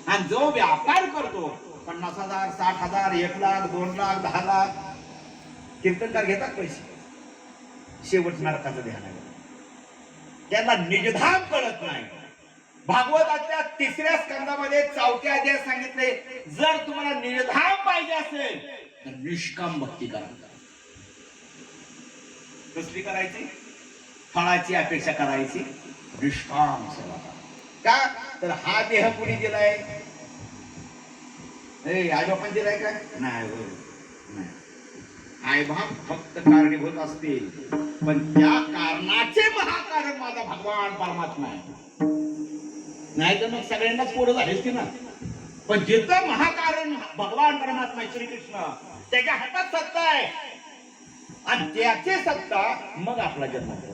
आणि जो व्यापार करतो 50,000 60,000 1,00,000 2,00,000 10,00,000 कीर्तनकार घेतात पैसे, शेवट नरकाचं ध्यान आहे. त्यांना निजधाम कळत नाही. भागवताच्या 3ऱ्या स्कंदामध्ये 4थ्या अध्यायात सांगितले, जर तुम्हाला निजधाम पाहिजे असेल तर निष्काम भक्ती करा. कसली करायची? फळाची अपेक्षा करायची, निष्काम सेवा करा. का तर हा देह कुणी दिलाय? आई बापान दिलाय का? नाही. आई बाप फक्त कारणीभूत असतील, पण त्या कारणाचे महाकारण माझा भगवान परमात्मा आहे. नाही तर मग सगळ्यांनाच पोरं झाली असती ना. पण जिथं महाकारण भगवान परमात्मा श्रीकृष्ण, त्याच्या हातात सत्ता आहे आणि त्याची सत्ता मग आपला जन्म होतो.